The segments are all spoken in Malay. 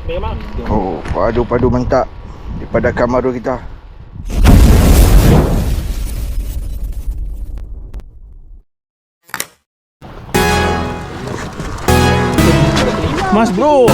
Memang. Oh, padu mantap daripada kamar kita. Mas bro.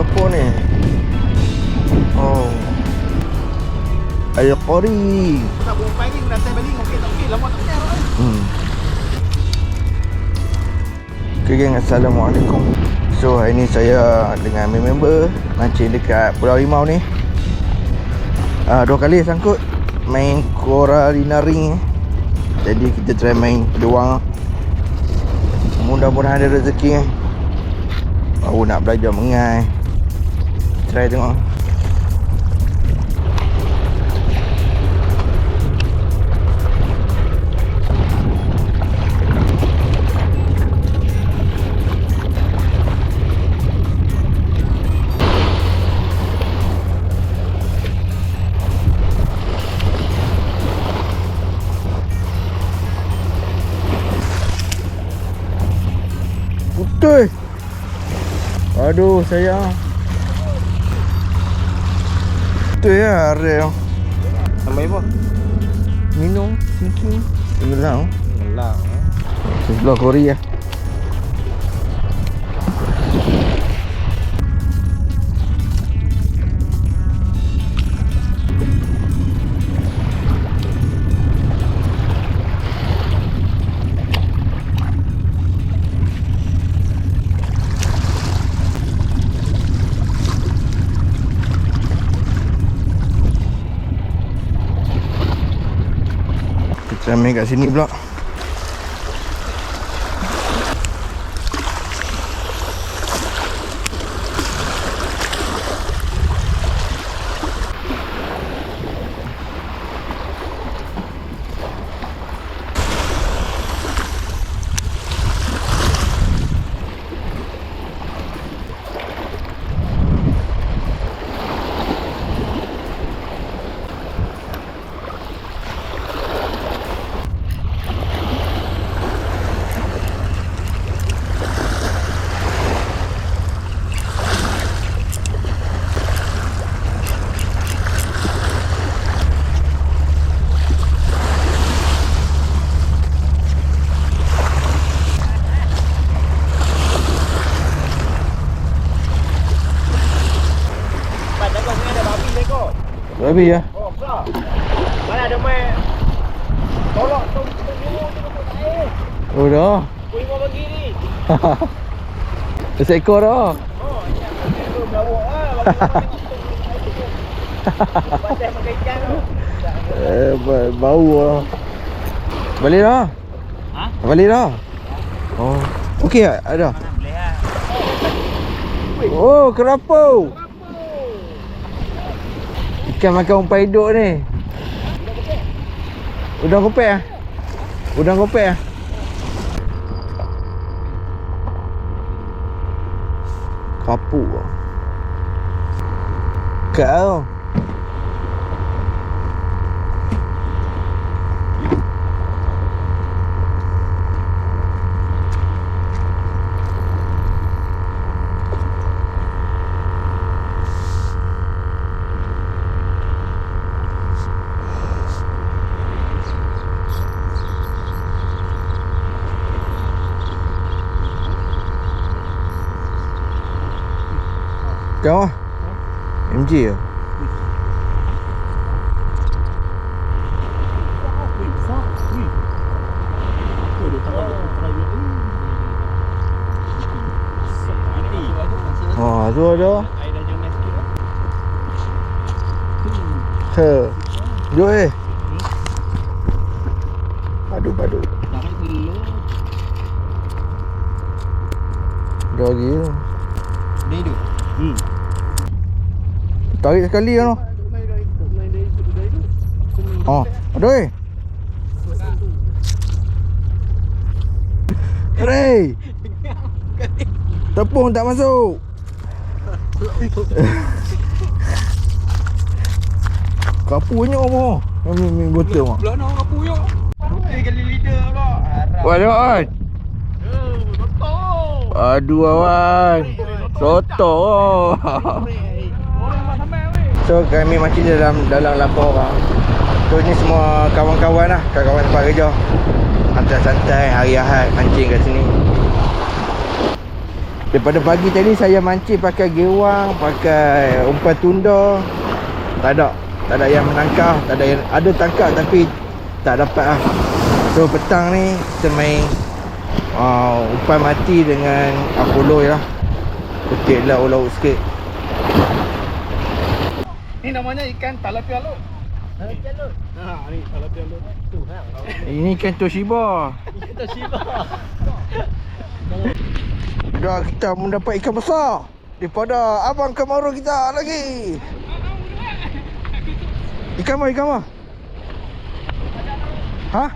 Apa ni? Oh, air kori. Tak buat pagi nak test balik okey tak okey lama tak nyar. Okay geng, Assalamualaikum. So hari ni saya dengan member mancing dekat Pulau Rimau ni. 2 kali sangkut main Coralina ring. Jadi kita try main peluang. Mudah-mudahan ada rezeki. Baru nak belajar mengai. Try tengok. Putus. Aduh sayang. Betul ya area. Sampai apa? Minum sikit. Melang. Melang. Sebelah Korea. Kita main kat sini pula. Babi ya. Oh, besar. Mana ada main tolak tu air. Oh dah. Kau bagi ni. Seekor dah. Oh, itu melawak ah. Pasal makan ikan tu. Bau lah. Balik dah. Ha? Balik dah. Oh. Okey tak? Ada. Boleh ah. Oh, kerapu. Ikan makan umpan hidup ni. Udang kopek ah. Udang kopek ah. Kapuk ah. Kau. Kau lah MJ lah. Oh, tu ada. Jom Padu. Dah lagi tu. Ni tu. Tarik sekali kan tu. Oh, ada Hei. Tepung tak masuk. Kapu banyak apa? Ni botol mak. Belah nak kapu yo. Kali leader kau. Waduh oi. Aduh awan. Soto. So kami macam dalam 8 orang. So ni semua kawan-kawan lah, kawan-kawan tempat kerja. Santai-santai hari Ahad mancing kat sini. Daripada pagi tadi saya mancing pakai gewang, pakai umpan tunda. Tak ada yang menangkap, tak ada yang ada tangkap tapi tak dapat lah. So petang ni kita main umpan mati dengan Apollo je lah. Kutip lauk-lauk sikit. Ni namanya ikan tilapia laut. Tilapia laut. Ha, ni tilapia laut tu. Ini ikan Toshiba. Ikan Toshiba. Dah kita mendapat ikan besar daripada abang Kamaru kita lagi. Ikan apa? Ha?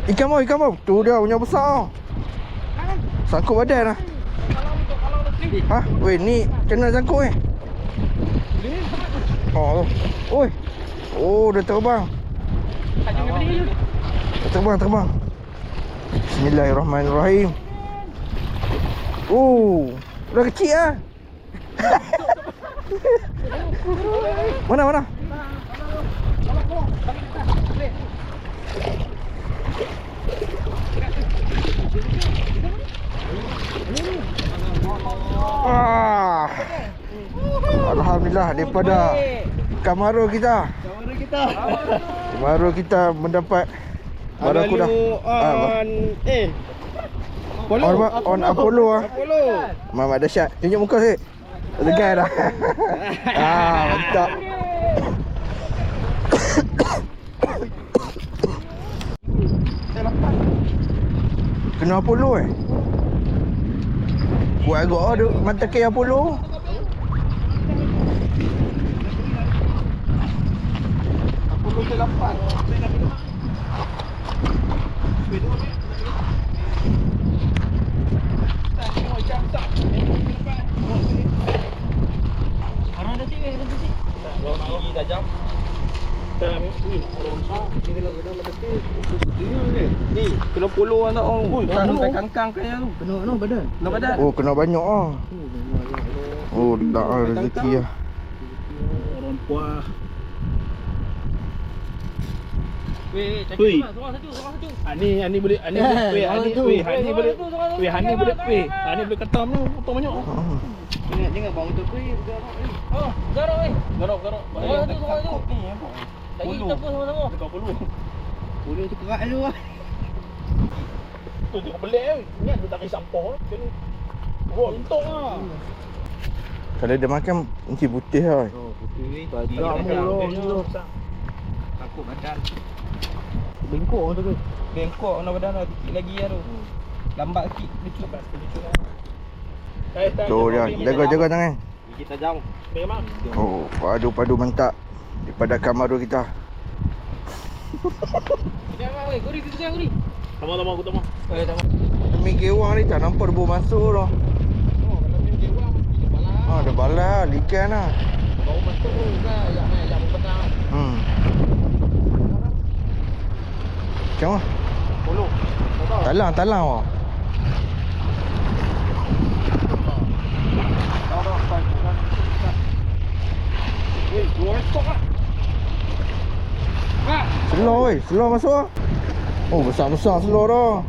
Ikan apa? Tu dia punya besar. Sangkut badan lah. Ha? Weh, ni kena sangkut Oh, oi. Oh, dah terbang. Terbang. Bismillahirrahmanirrahim. Oh, dah kecil ah. Mana? Alhamdulillah daripada Kamaru kita mendapat barakuda on Apollo ah. Mamat dahsyat. Tunjuk muka sikit. Legai dah. Mantap. Kena Apollo Buat agak ada mata kaya Apollo. Apollo ke-8. Gigi tajam. Ni kena polo anak orang. Sampai kangkang kaya tu. Kena badan. Oh, kena banyak ah. Oh, dah rezeki ah. Orang puah. Weh, satu. Ani boleh katam tu, potong banyak. Jangan bang untuk kuih. Garuk. Satu. Lagi kita pun sama-sama. Dekat puluh tu kerak dulu lah. Tu tengok belik Ingat dia tak kisah sampah kan. Untung lah. Kalau dia makan mesti putih lah. Oh, putih. Baju takut badan. Bengkok tu ke? Bengkok nak badan lah. Sikit lagi lah tu. Lambat sikit. Tu dia. Jaga tangan. Gigi tajam. Memang. Oh, padu mantap. Daripada Kamaru kita. Guri. Tama aku tama. Demi gewang ni tak nampak debu masuk dah. Oh, kalau main gewang mesti balas. Ada balas, ikan lah. Bau masuk tu kan, yang petang. Macam mana? Polo. Talang wah. Weh, dua ekor lah. Selor masuk lah. Oh, besar-besar selor dah.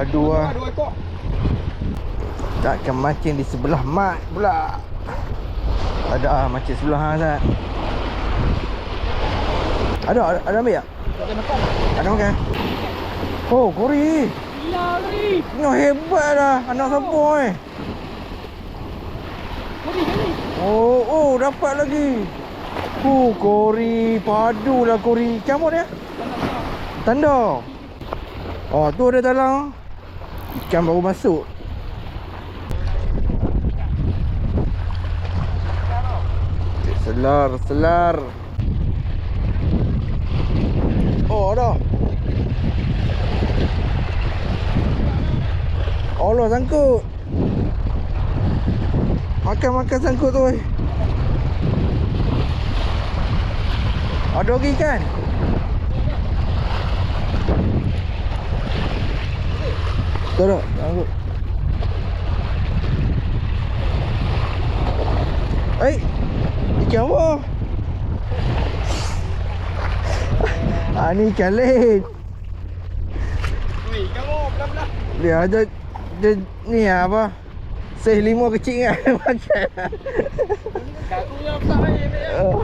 Aduh lah. Dua ekor. Takkan mancing di sebelah mat pula. Ada mancing sebelah hang Zat. Ada ambil tak? Ada makan. Ada makan. Oh, kori. Gila kori. Tengok hebat dah. Anak siapa eh? Kori kali. Oh, dapat lagi. Kori. Padu lah kori. Ikan apa dia? Tanda. Oh, tu ada dalam. Ikan baru masuk. Selar. Oh, ada. Allah, sangkut. Makan sangkut tu. Ada lagi kan? Tak ada, sangkut. Ikan apa? Ni ikan lain. Oi, kamu belah-belah. Dia ada ni apa? Saiz 5 kecil kan makan. Aku yang besar ni. Dah.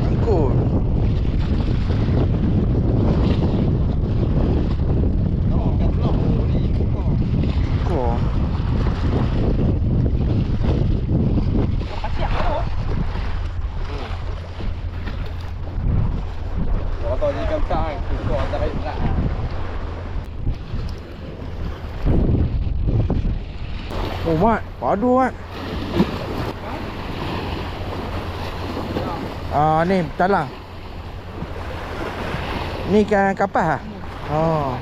Angkut. Kau. Kalau ni kan besar, kau tak baik tak. Oh, Mat. Padu, Mat. Ni talang. Ni ikan kapas ah.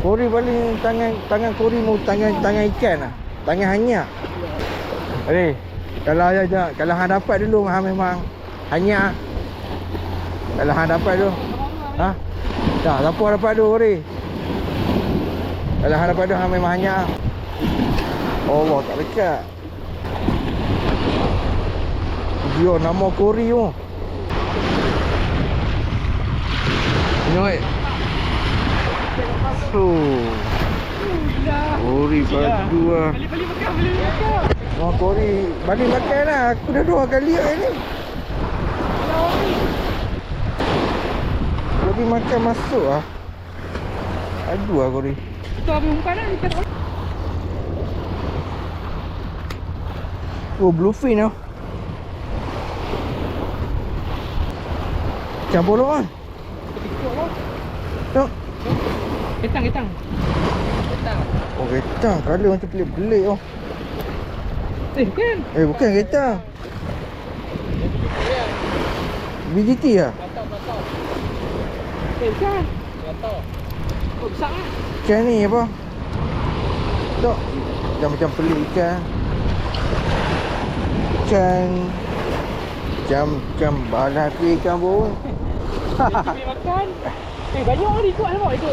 Kori paling tangan kori mau tangan ikan ah. Tangan hanyak. Kalau hang dapat dulu hang memang hanyak. Kalau hang dapat dulu. Ha? Dah, siapa dapat dulu kori? Kalau hang dapat dulu hang memang hanyak. Allah tak dekat. Dia nama kori tu. Tengok. Kori padu lah. Balik makan. Oh, kori. Balik makan lah. Aku dah 2 kali hari ni. Kori makan masuk lah. Aduh lah kori. Tu habis umpan lah. Oh, bluefin tau. Ikan bolong kan? Tengok. Ketang. Oh, ketang. Kala macam pelik-pelik oh. Kan? Bukan ketang. BGT lah? Patau. Kan? Patau. Oh, besar lah. Ikan ni apa? Tengok. Macam pelik ikan. Macam balas api ikan pun. Pergi makan. Banyak ni kuat nampak itu.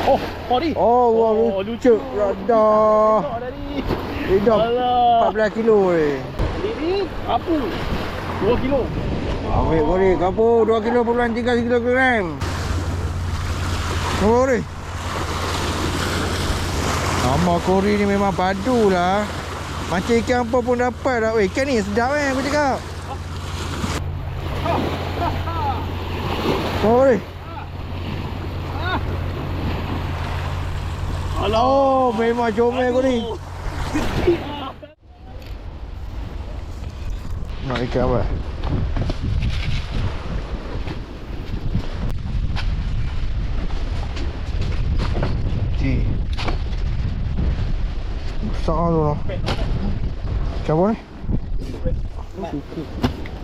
Oh, ni. Oh, lucu. Rada. Hidup 14 kilo ni. Ini apa? 2 kilo. Ambil kori. Kapur 2 kilo puluhan 3 kilogram. Kori. Nama kori ni memang padu lah. Macam ikan apa pun dapat lah. Ikan ni sedap aku cakap. Kori. Oh, memang comel kori. Nak ikan apa? Besar tu lah. Ikan apa ni?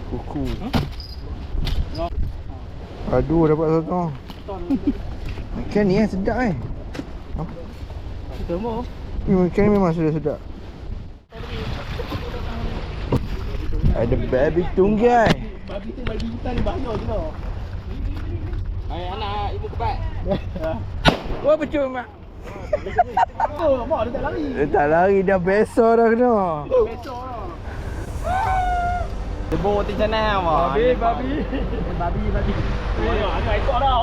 Kuku. Aduh, dapat satu. Ikan ni sedap Semua. Ikan ni memang sudah sedap. Ada babi tunggai. Babi kita ni banyak je lah. Anak ibu kebat. Wah, betul mak. Oh, mak dia tak lari. Dia tak lari dah, besar dah kena. Besok lah. Debo ti sana mo. Babi. Babi. Wala, ano ito daw.